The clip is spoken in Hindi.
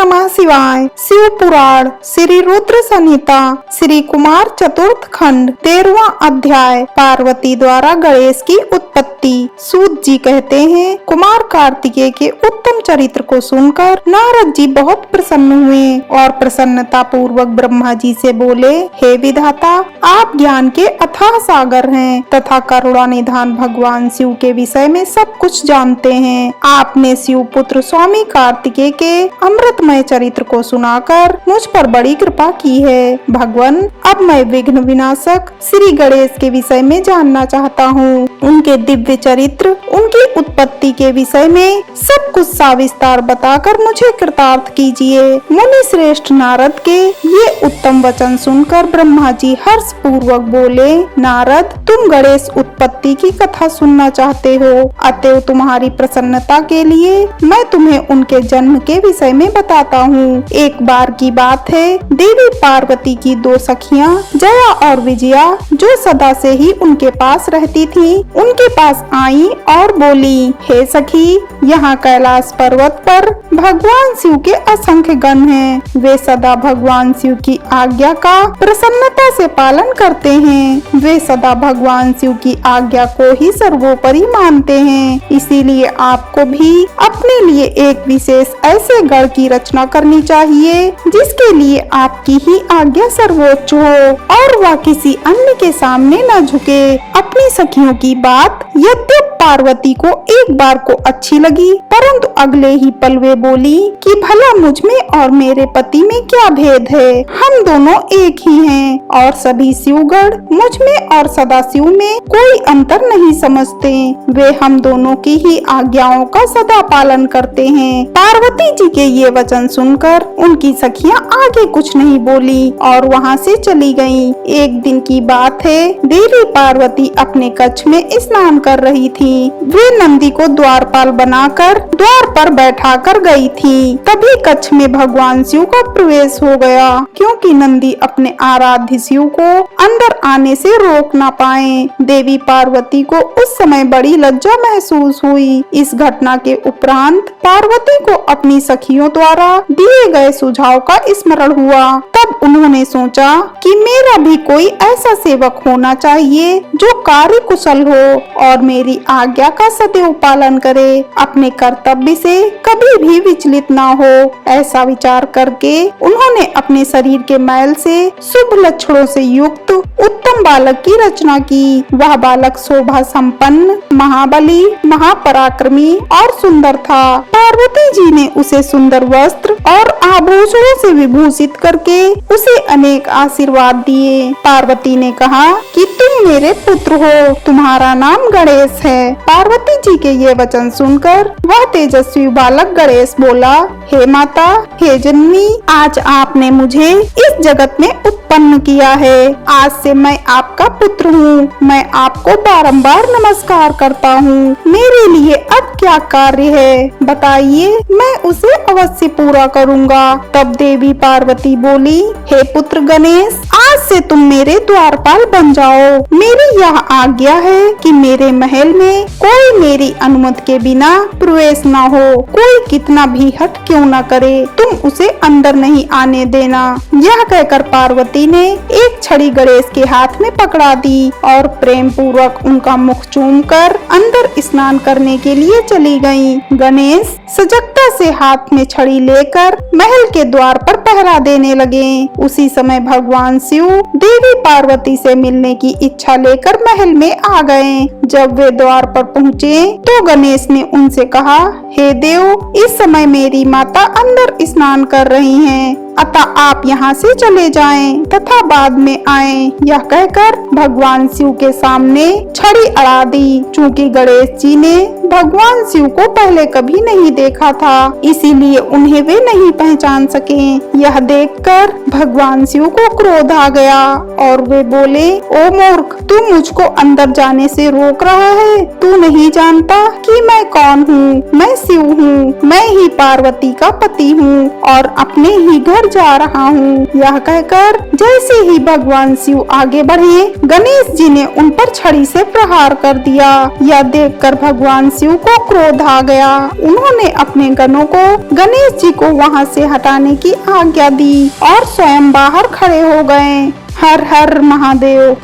नमः शिवाय। शिव पुराण श्री रुद्र संहिता श्री कुमार चतुर्थ खंड 13वां अध्याय। पार्वती द्वारा गणेश की उत्पत्ति। सूत जी कहते हैं, कुमार कार्तिकेय के उत्तम चरित्र को सुनकर नारद जी बहुत प्रसन्न हुए और प्रसन्नता पूर्वक ब्रह्मा जी से बोले, हे विधाता, आप ज्ञान के अथाह सागर हैं तथा करुणा निधान भगवान शिव के विषय में सब कुछ जानते हैं। आपने शिव पुत्र स्वामी कार्तिकेय के अमृतमय चरित्र को सुनाकर मुझ पर बड़ी कृपा की है। भगवान, अब मैं विघ्न विनाशक श्री गणेश के विषय में जानना चाहता हूँ। उनके दिव्य चरित्र, उनकी उत्पत्ति के विषय में सब कुछ सविस्तार बताकर मुझे कृतार्थ कीजिए। मुनि श्रेष्ठ नारद के ये उत्तम वचन सुनकर ब्रह्मा जी हर्ष पूर्वक बोले, नारद, तुम गणेश उत्पत्ति की कथा सुनना चाहते हो, अतएव तुम्हारी प्रसन्नता के लिए मैं तुम्हें उनके जन्म के विषय में बताता हूँ। एक बार की बात है, देवी पार्वती की दो सखियाँ जया और विजया, जो सदा से ही उनके पास रहती थी, उनके पास आई और बोली, हे सखी, यहाँ कैलाश पर्वत पर भगवान शिव के असंख्य गण हैं। वे सदा भगवान शिव की आज्ञा का प्रसन्नता से पालन करते हैं। वे सदा भगवान शिव की आज्ञा को ही सर्वोपरि मानते हैं। इसीलिए आपको भी अपने लिए एक विशेष ऐसे गण की रचना करनी चाहिए जिसके लिए आपकी ही आज्ञा सर्वोच्च हो और वह किसी अन्य के सामने न झुके। अपनी सखियों की बात यद्यप पार्वती को एक बार को अच्छी लगी, परंतु अगले ही पल वे बोली कि भला मुझ में और मेरे पति में क्या भेद है? हम दोनों एक ही हैं और सभी शिवगण मुझ में और सदाशिव में कोई अंतर नहीं समझते। वे हम दोनों की ही आज्ञाओं का सदा पालन करते हैं। पार्वती जी के ये वचन सुनकर उनकी सखियां आगे कुछ नहीं बोली और वहाँ से चली गयीं। एक दिन की बात है, देवी पार्वती अपने कक्ष में स्नान कर रही थी। वे नंदी को द्वारपाल बनाकर द्वार पर बैठा कर गई थी। तभी कक्ष में भगवान शिव का प्रवेश हो गया, क्योंकि नंदी अपने आराध्य शिव को अंदर आने से रोक ना पाए। देवी पार्वती को उस समय बड़ी लज्जा महसूस हुई। इस घटना के उपरांत पार्वती को अपनी सखियों द्वारा दिए गए सुझाव का स्मरण हुआ। तब उन्होंने सोचा कि मेरा भी कोई ऐसा सेवक होना चाहिए जो कार्य कुशल हो और मेरी आज्ञा का सदैव पालन करे, अपने कर्तव्य से कभी भी विचलित ना हो। ऐसा विचार करके उन्होंने अपने शरीर के मैल से शुभ लक्षणों से युक्त उत्तम बालक की रचना की। वह बालक शोभा संपन्न, महाबली, महापराक्रमी और सुंदर था। पार्वती जी ने उसे सुंदर वस्त्र और आभूषणों से विभूषित करके उसे अनेक आशीर्वाद दिए। पार्वती ने कहा कि तुम मेरे पुत्र हो, तुम्हारा नाम गणेश है। पार्वती जी के ये वचन सुनकर वह तेजस्वी बालक गणेश बोला, हे माता, हे जननी, आज आपने मुझे इस जगत में उत्पन्न किया है। आज से मैं आपका पुत्र हूँ। मैं आपको बारंबार नमस्कार करता हूँ। मेरे लिए अब क्या कार्य है बताइए, मैं उसे अवश्य पूरा करूँगा। तब देवी पार्वती बोली, हे पुत्र गणेश, आज से तुम मेरे द्वारपाल बन जाओ। मेरी यह आज्ञा है कि मेरे महल में कोई मेरी अनुमति के बिना प्रवेश न हो। कोई कितना भी हट क्यों न करे, तुम उसे अंदर नहीं आने देना। यह कहकर पार्वती ने एक छड़ी गणेश के हाथ में पकड़ा दी और प्रेम पूर्वक उनका मुख चूमकर अंदर स्नान करने के लिए चली गयी। गणेश सजगता से हाथ में छड़ी लेकर महल के द्वार पर पहरा देने लगे। उसी समय भगवान शिव देवी पार्वती से मिलने की इच्छा लेकर महल में आ गए। जब वे द्वार पर पहुँचे तो गणेश ने उनसे कहा, हे देव, इस समय मेरी माता अंदर स्नान कर रही हैं, अतः आप यहाँ से चले जाएं तथा बाद में आएं। यह कहकर भगवान शिव के सामने छड़ी अड़ा दी। चूँकि गणेश जी ने भगवान शिव को पहले कभी नहीं देखा था, इसीलिए उन्हें वे नहीं पहचान सके। यह देखकर भगवान शिव को क्रोध आ गया और वे बोले, ओ मूर्ख, तू मुझको अंदर जाने से रोक रहा है। तू नहीं जानता कि मैं कौन हूँ? मैं शिव हूँ। मैं ही पार्वती का पति हूँ और अपने ही घर जा रहा हूँ। यह कहकर जैसे ही भगवान शिव आगे बढ़े, गणेश जी ने उन पर छड़ी से प्रहार कर दिया। यह देखकर भगवान शिव को क्रोध आ गया। उन्होंने अपने गणों को गणेश जी को वहां से हटाने की आज्ञा दी और स्वयं बाहर खड़े हो गए। हर हर महादेव।